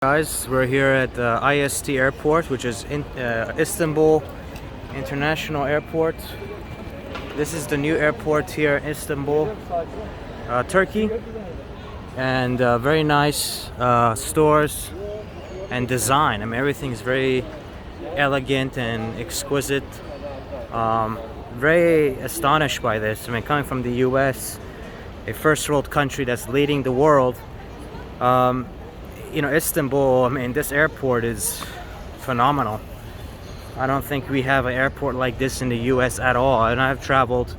Guys, we're here at the ISD airport, which is in Istanbul International Airport. This is the new airport here in Istanbul, Turkey, and very nice stores and design. I mean, everything is very elegant and exquisite. Very astonished by this. I mean, coming from the US, a first world country that's leading the world. Istanbul, I mean, this airport is phenomenal. I don't think we have an airport like this in the US at all. And I've traveled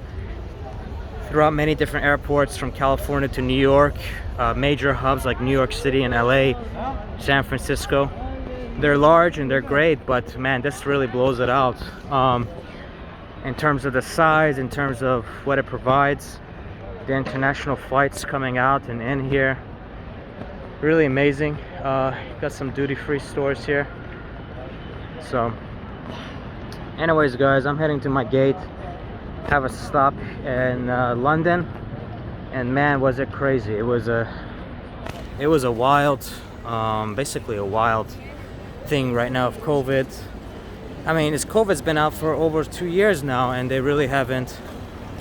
throughout many different airports from California to New York, major hubs like New York City and LA, San Francisco. They're large and they're great, but man, this really blows it out. In terms of the size, in terms of what it provides, the international flights coming out and in here. Really amazing. Got some duty-free stores here. So anyways guys, I'm heading to my gate. Have a stop in London, and man, was it crazy. It was a wild, basically a wild thing right now of COVID. I mean, COVID's been out for over 2 years now, and they really haven't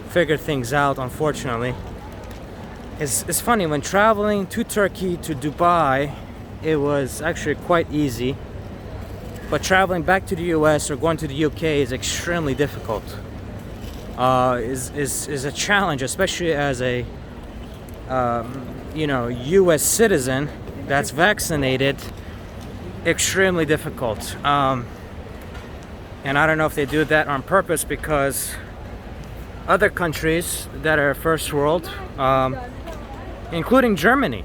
figured things out, unfortunately. It's funny, when traveling to Turkey to Dubai, it was actually quite easy, but traveling back to the US or going to the UK is extremely difficult. Is a challenge, especially as a US citizen that's vaccinated. Extremely difficult. And I don't know if they do that on purpose, because other countries that are first world, including Germany,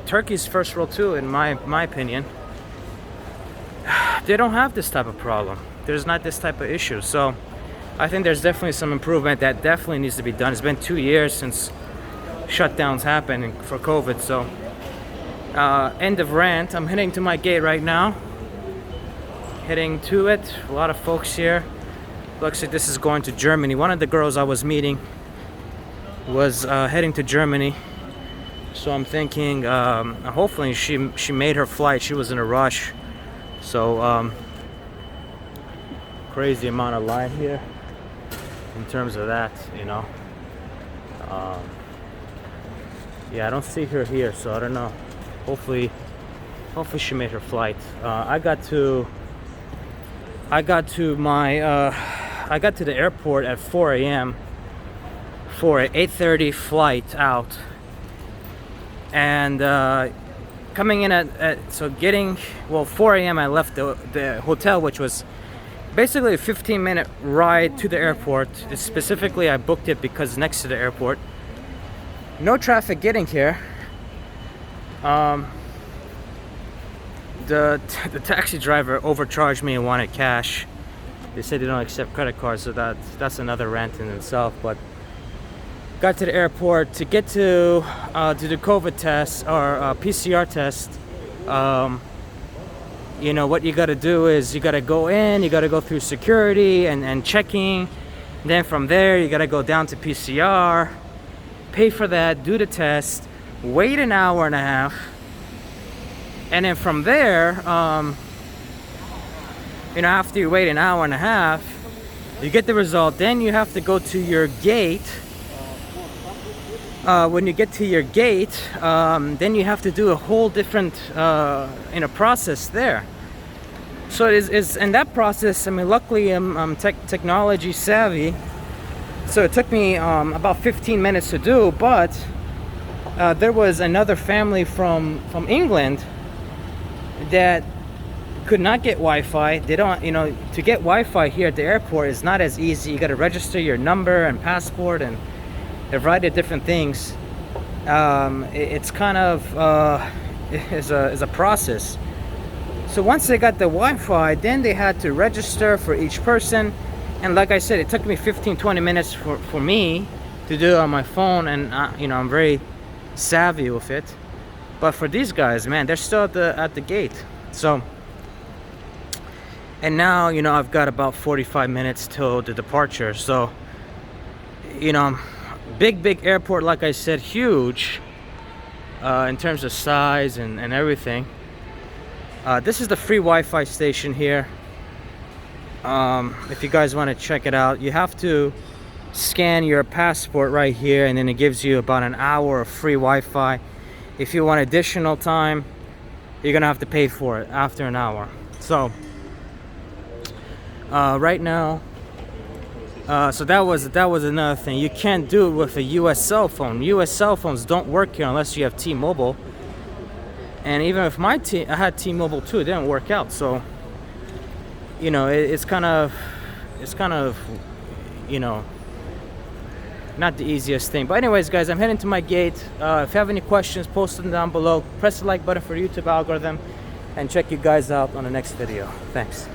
Turkey's first world too, in my opinion. They don't have this type of problem. There's not this type of issue. So I think there's definitely some improvement that definitely needs to be done. It's been 2 years since shutdowns happened for COVID. So end of rant. I'm heading to my gate right now. Heading to it. A lot of folks here. Looks like this is going to Germany. One of the girls I was meeting was heading to Germany, so I'm thinking hopefully she made her flight. She was in a rush, so crazy amount of line here in terms of that, yeah, I don't see her here, so I don't know. Hopefully she made her flight. I got to the airport at 4 a.m. for an 8:30 flight out, and coming in at 4 a.m. I left the hotel, which was basically a 15-minute ride to the airport. Specifically, I booked it because next to the airport. No traffic getting here. The taxi driver overcharged me and wanted cash. They said they don't accept credit cards, so that's another rant in itself. But got to the airport to get to do the COVID test or PCR test. What you got to do is you got to go in, you got to go through security and checking. Then from there, you got to go down to PCR, pay for that, do the test, wait an hour and a half. And then from there, after you wait an hour and a half, you get the result. Then you have to go to your gate. When you get to your gate, then you have to do a whole different process there. So it's in that process. I mean, luckily I'm technology savvy, so it took me about 15 minutes to do. But there was another family from England that could not get Wi-Fi. They don't, to get Wi-Fi here at the airport is not as easy. You got to register your number and passport and a variety of different things. It's kind of is a process. So once they got the Wi-Fi, then they had to register for each person. And like I said, it took me 15-20 minutes for me to do it on my phone, and I'm very savvy with it. But for these guys, man, they're still at the gate. So, and now I've got about 45 minutes till the departure. So big airport, like I said, huge. in terms of size and everything. This is the free Wi-Fi station here. If you guys want to check it out, you have to scan your passport right here, and then it gives you about an hour of free Wi-Fi. If you want additional time, you're gonna have to pay for it after an hour. So right now, so that was another thing. You can't do it with a US cell phone. US cell phones don't work here unless you have T-Mobile. And even if I had T-Mobile too, it didn't work out. So you know, it's kind of, you know, not the easiest thing. But anyways, guys, I'm heading to my gate. If you have any questions, post them down below. Press the like button for the YouTube algorithm, and check you guys out on the next video. Thanks.